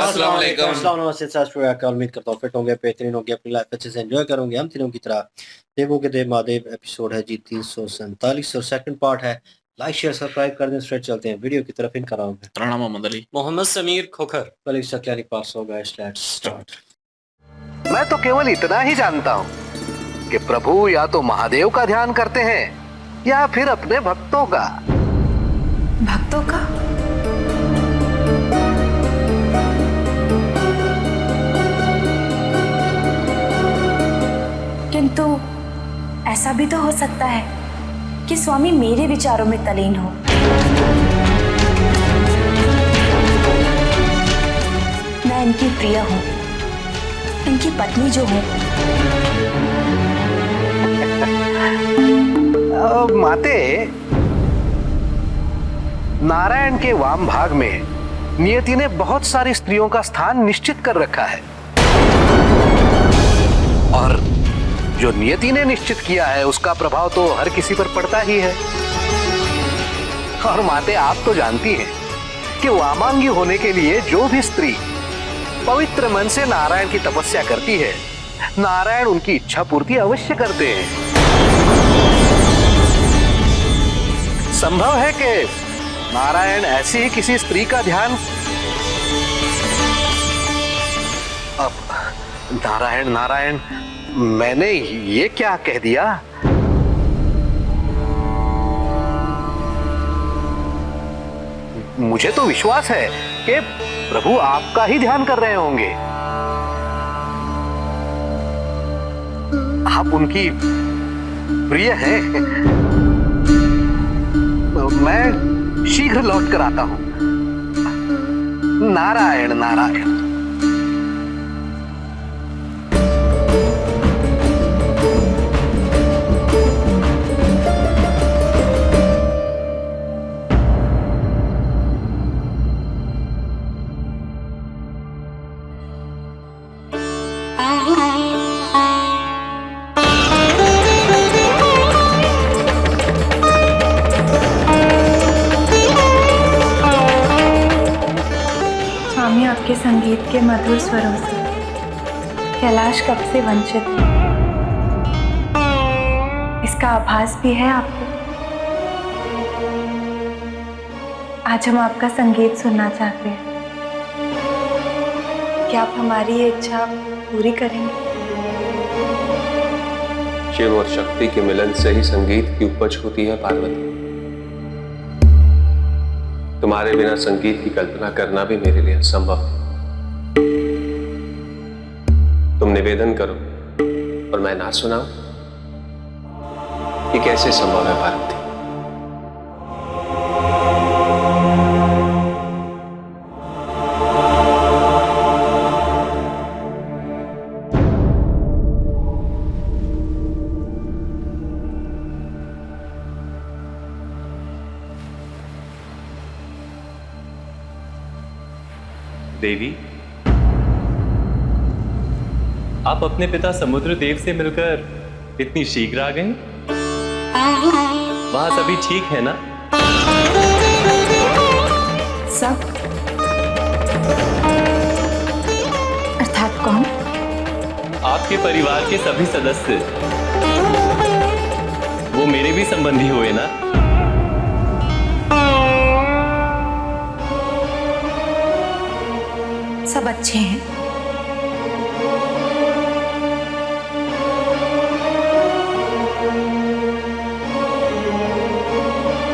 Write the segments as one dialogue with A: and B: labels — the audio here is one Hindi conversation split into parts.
A: अस्सलाम वालेकुम।
B: अस्सलाम नमस्ते सत उम्मीद करता हूँ फिट होंगे, बेहतरीन होंगे, अपनी लाइफ अच्छे से एंजॉय करोगे। हम तीनों की तरह देवों के देव महादेव एपिसोड है जी 347 और सेकंड पार्ट है। लाइक शेयर सब्सक्राइब कर दें। स्ट्रेट चलते हैं वीडियो की तरफ। इनका नाम है
A: राणा मोहम्मद अली।
C: मोहम्मद समीर खोखर।
B: कल सक्यानी पास होगा। Let's start.
D: मैं तो केवल इतना ही जानता हूँ कि प्रभु या तो महादेव का ध्यान करते हैं या फिर अपने भक्तों का।
E: भक्तों का? किंतु ऐसा भी तो हो सकता है कि स्वामी मेरे विचारों में तल्लीन हो। मैं इनकी प्रिय हूं, इनकी पत्नी जो हूं।
D: माते, नारायण के वाम भाग में नियति ने बहुत सारी स्त्रियों का स्थान निश्चित कर रखा है, और जो नियति ने निश्चित किया है उसका प्रभाव तो हर किसी पर पड़ता ही है। और माते, आप तो जानती हैं कि वामांगी होने के लिए जो भी स्त्री पवित्र मन से नारायण की तपस्या करती है, नारायण उनकी इच्छा पूर्ति अवश्य करते हैं। संभव है कि नारायण ऐसी ही किसी स्त्री का ध्यान। अब नारायण नारायण, मैंने ये क्या कह दिया? मुझे तो विश्वास है कि प्रभु आपका ही ध्यान कर रहे होंगे। आप उनकी प्रिय हैं। मैं शीघ्र लौट कर आता हूं। नारायण नारायण।
E: स्वामी आपके संगीत के मधुर स्वरों से कैलाश कब से वंचित है, इसका आभास भी है आपको। आज हम आपका संगीत सुनना चाहते हैं। क्या आप हमारी ये इच्छा पूरी करेंगे?
F: शिव और शक्ति के मिलन से ही संगीत की उपज होती है पार्वती। तुम्हारे बिना संगीत की कल्पना करना भी मेरे लिए असंभव है। तुम निवेदन करो और मैं ना सुनाऊं, ये कैसे संभव है पार्वती?
G: देवी, आप अपने पिता समुद्र देव से मिलकर इतनी शीघ्र आ गए। वहां सभी ठीक है ना?
E: सब? अर्थात कौन?
G: आपके परिवार के सभी सदस्य। वो मेरे भी संबंधी हुए ना?
E: सब अच्छे हैं।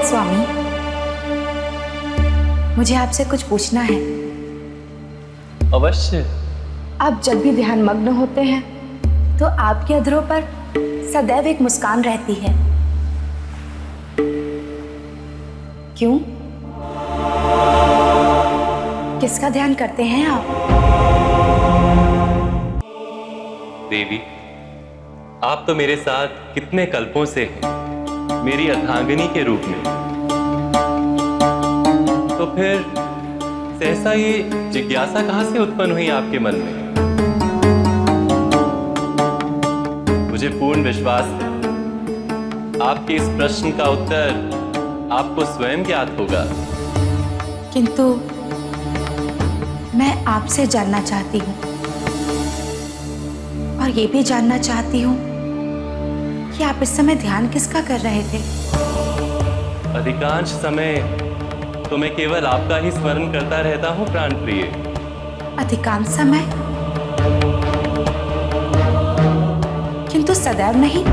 E: स्वामी, मुझे आपसे कुछ पूछना है।
G: अवश्य।
E: आप जब भी ध्यान मग्न होते हैं तो आपके अधरों पर सदैव एक मुस्कान रहती है, क्यों? किसका ध्यान करते हैं आप?
G: देवी, आप तो मेरे साथ कितने कल्पों से हैं, मेरी अर्धांगिनी के रूप में। तो फिर सहसा ये जिज्ञासा कहां से उत्पन्न हुई आपके मन में? मुझे पूर्ण विश्वास है आपके इस प्रश्न का उत्तर आपको स्वयं ज्ञात होगा।
E: किंतु मैं आपसे जानना चाहती हूँ और ये भी जानना चाहती हूँ कि आप इस समय ध्यान किसका कर रहे थे।
G: अधिकांश समय तो मैं केवल आपका ही स्मरण करता रहता हूँ प्राण प्रिय।
E: अधिकांश समय, किंतु सदैव नहीं।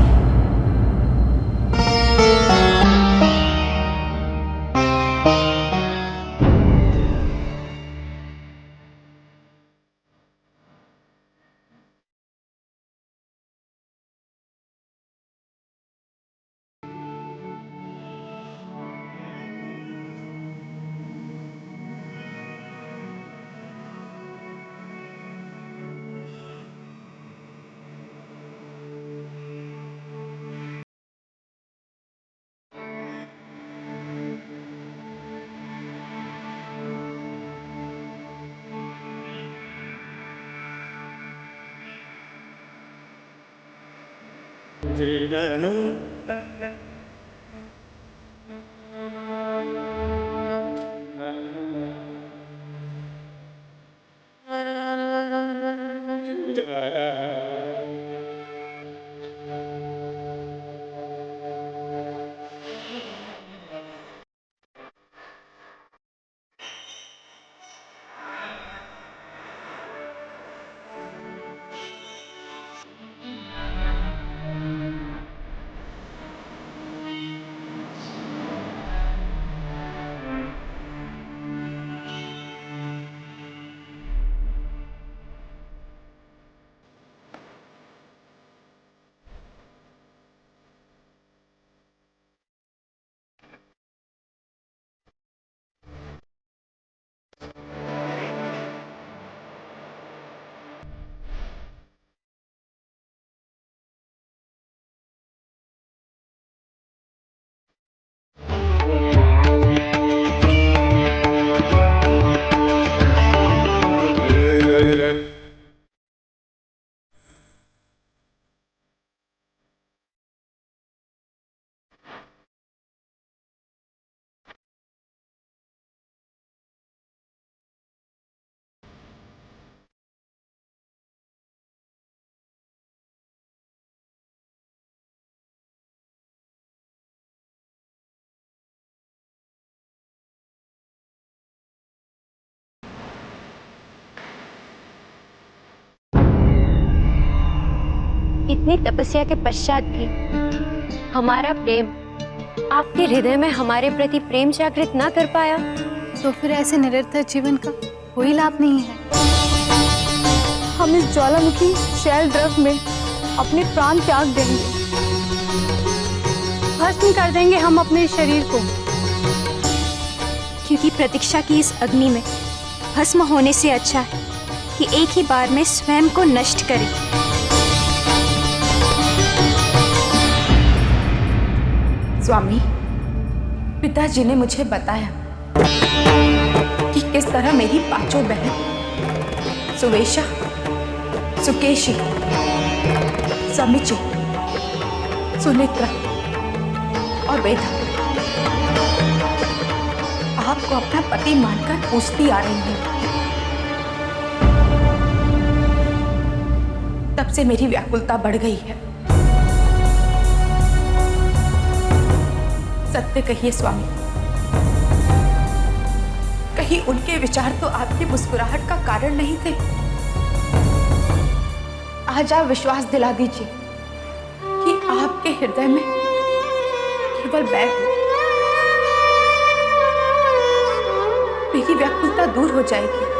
A: इतनी तपस्या के पश्चात भी हमारा प्रेम आपके हृदय में हमारे प्रति प्रेम जागृत ना कर पाया,
C: तो फिर ऐसे निरर्थक जीवन का कोई लाभ नहीं है। हम इस ज्वालामुखी शैल द्रव में अपने प्राण त्याग देंगे, भस्म कर देंगे हम अपने शरीर को,
A: क्योंकि प्रतीक्षा की इस अग्नि में भस्म होने से अच्छा है कि एक ही बार में स्वयं को नष्ट करें।
E: स्वामी, पिताजी ने मुझे बताया कि किस तरह मेरी पांचों बहन सुवेशा, सुकेशी, समिची, सुनेत्रा और वेदा आपको अपना पति मानकर पूछती आ रही हैं। तब से मेरी व्याकुलता बढ़ गई है। सत्य कहिए स्वामी, कहीं उनके विचार तो आपकी मुस्कुराहट का कारण नहीं थे? आज आप विश्वास दिला दीजिए कि आपके हृदय में केवल मैं हूं। मेरी व्याकुलता दूर हो जाएगी।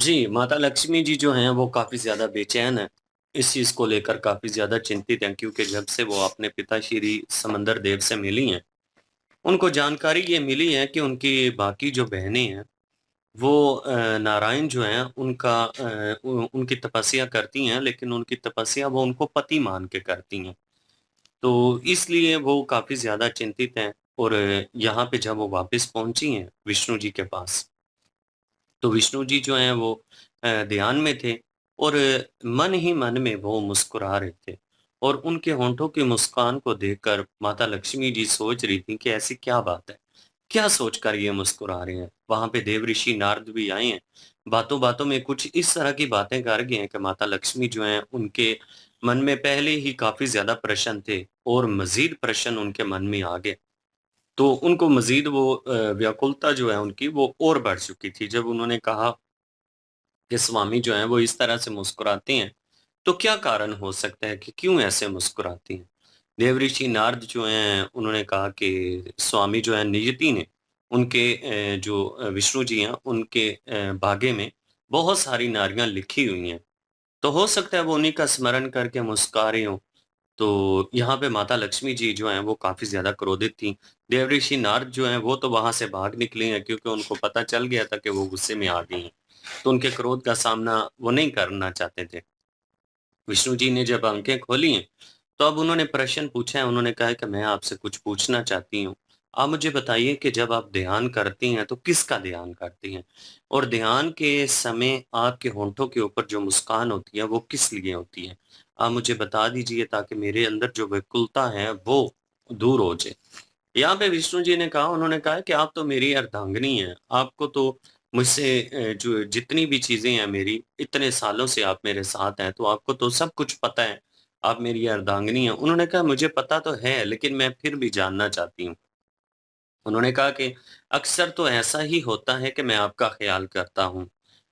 H: जी, माता लक्ष्मी जी जो हैं वो काफ़ी ज़्यादा बेचैन हैं। इस चीज़ को लेकर काफ़ी ज़्यादा चिंतित हैं क्योंकि जब से वो अपने पिता श्री समंदर देव से मिली हैं, उनको जानकारी ये मिली है कि उनकी बाकी जो बहनें हैं वो नारायण जो हैं उनका उनकी तपस्या करती हैं, लेकिन उनकी तपस्या वो उनको पति मान के करती हैं। तो इसलिए वो काफ़ी ज़्यादा चिंतित हैं और यहाँ पे जब वो वापस पहुँची हैं विष्णु जी के पास, तो विष्णु जी जो हैं वो ध्यान में थे और मन ही मन में वो मुस्कुरा रहे थे और उनके होंठों की मुस्कान को देखकर माता लक्ष्मी जी सोच रही थी कि ऐसी क्या बात है? क्या सोचकर ये मुस्कुरा रहे हैं? वहाँ पे देव ऋषि नारद भी आए हैं। बातों-बातों में कुछ इस तरह की बातें कर गए हैं कि माता लक्ष्मी जो हैं उनके मन में पहले ही काफ़ी ज़्यादा प्रश्न थे और मज़ीद प्रश्न उनके मन में आ गए। तो उनको मज़ीद वो व्याकुलता जो है उनकी वो और बढ़ चुकी थी। जब उन्होंने कहा कि स्वामी जो हैं वो इस तरह से मुस्कुराते हैं, तो क्या कारण हो सकता है कि क्यों ऐसे मुस्कुराती हैं? देवऋषि नारद जो हैं उन्होंने कहा कि स्वामी जो हैं नियति ने उनके जो विष्णु जी हैं उनके भाग्य में बहुत सारी नारियाँ लिखी हुई हैं। तो हो सकता है वो उन्हीं का स्मरण करके मुस्कुरा रही हों। तो यहाँ पे माता लक्ष्मी जी जो हैं वो काफ़ी ज़्यादा क्रोधित थीं। देवऋषि नारद जो हैं वो तो वहाँ से भाग निकले हैं क्योंकि उनको पता चल गया था कि वो गुस्से में आ गई हैं। तो उनके क्रोध का सामना वो नहीं करना चाहते थे। विष्णु जी ने जब आँखें खोली हैं, तो अब उन्होंने प्रश्न पूछा है, उन्होंने कहा है कि मैं आपसे कुछ पूछना चाहती हूँ। आप मुझे बताइए कि जब आप ध्यान करती हैं, तो किसका ध्यान करती हैं? और ध्यान के समय आपके होंठों के ऊपर जो मुस्कान होती है, वो किस लिए होती है? आप मुझे बता दीजिए ताकि मेरे अंदर जो व्याकुलता है, वो दूर हो जाए। यहाँ पे विष्णु जी ने कहा उन्होंने कहा कि आप तो मेरी अर्धांगिनी हैं। आपको तो मुझसे जो जितनी भी चीज़ें हैं मेरी, इतने सालों से आप मेरे साथ हैं, तो आपको तो सब कुछ पता है। आप मेरी अर्धांगिनी हैं। उन्होंने कहा मुझे पता तो है, लेकिन मैं फिर भी जानना चाहती हूँ। उन्होंने कहा कि अक्सर तो ऐसा ही होता है कि मैं आपका ख़्याल करता हूँ।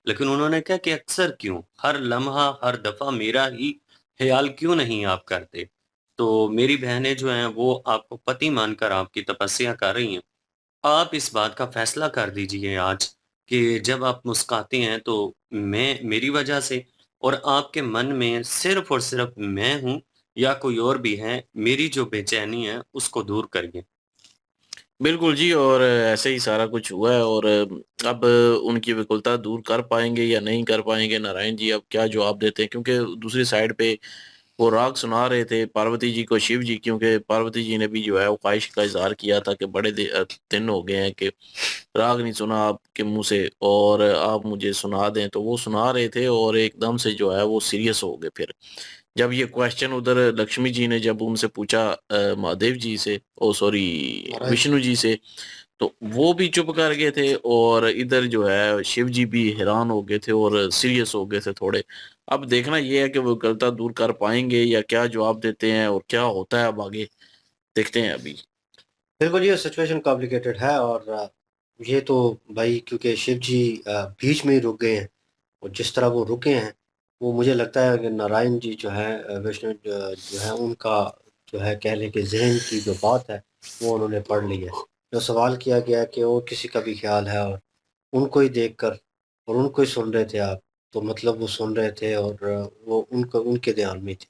H: लेकिन उन्होंने कहा कि अक्सर क्यों? हर लम्हा, हर दफ़ा मेरा ही ख़्याल क्यों नहीं आप करते? तो मेरी बहनें जो हैं वो आपको पति मानकर आपकी तपस्या कर रही हैं। आप इस बात का फ़ैसला कर दीजिए आज कि जब आप मुस्कुराती हैं तो मैं मेरी वजह से और आपके मन में सिर्फ़ और सिर्फ़ मैं हूँ या कोई और भी है, मेरी जो बेचैनी है उसको दूर करिए।
I: बिल्कुल जी, और ऐसे ही सारा कुछ हुआ है। और अब उनकी विकलता दूर कर पाएँगे या नहीं कर पाएँगे, नारायण जी अब क्या जवाब देते हैं? क्योंकि दूसरी साइड पे वो राग सुना रहे थे पार्वती जी को शिव जी, क्योंकि पार्वती जी ने भी जो है वो ख्वाहिश का इज़हार किया था कि बड़े दिन हो गए हैं कि राग नहीं सुना आपके मुँह से और आप मुझे सुना दें। तो वो सुना रहे थे और एकदम से जो है वो सीरियस हो गए फिर। जब ये क्वेश्चन उधर लक्ष्मी जी ने जब उनसे पूछा महादेव जी से, ओ सॉरी
B: नारायण जी।
I: विष्णु जी से, तो वो भी चुप कर गए थे और इधर जो है शिव जी भी हैरान हो गए थे और सीरियस हो गए थे थोड़े। अब देखना ये है कि वो गलता दूर कर पाएँगे या क्या जवाब देते हैं और क्या होता है अब आगे, देखते हैं अभी।
B: बिल्कुल ये सिचुएशन कॉम्प्लिकेटेड है और ये तो भाई क्योंकि शिव जी बीच में ही रुक गए हैं और जिस तरह वो रुके हैं, वो मुझे लगता है कि नारायण जी जो हैं विष्णु जो है उनका जो है कह लें कि ज़हन की जो बात है, वो उन्होंने पढ़ ली है। जो सवाल किया गया है कि और किसी का भी ख़्याल है और उनको ही देखकर और उनको ही सुन रहे थे आप, तो मतलब वो सुन रहे थे और वो उनको उनके ध्यान में थे।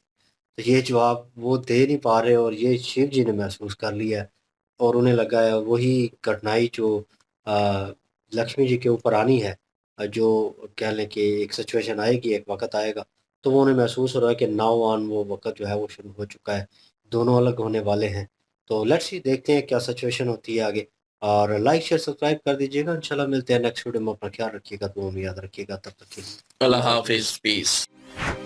B: तो ये जवाब वो दे नहीं पा रहे और ये शिव जी ने महसूस कर लिया है और उन्हें लगा है वही कठिनाई जो अ, लक्ष्मी जी के ऊपर आनी है, जो कह लें कि एक सिचुएशन आएगी, एक वक़्त आएगा, तो वो उन्हें महसूस हो रहा है कि नाउ ऑन वो वक़्त जो है वो शुरू हो चुका है। दोनों अलग होने वाले हैं। तो लेट्स सी देखते हैं क्या सिचुएशन होती है आगे और लाइक, शेयर, सब्सक्राइब कर दीजिएगा। इंशाल्लाह मिलते हैं नेक्स्ट वीडियो में। अपना ख्याल रखिएगा, दुआ में याद रखिएगा। तब तक के लिए
I: अल्लाह
B: अल्लाह हाफ़िज़।
I: हाफ़िज़, पीस।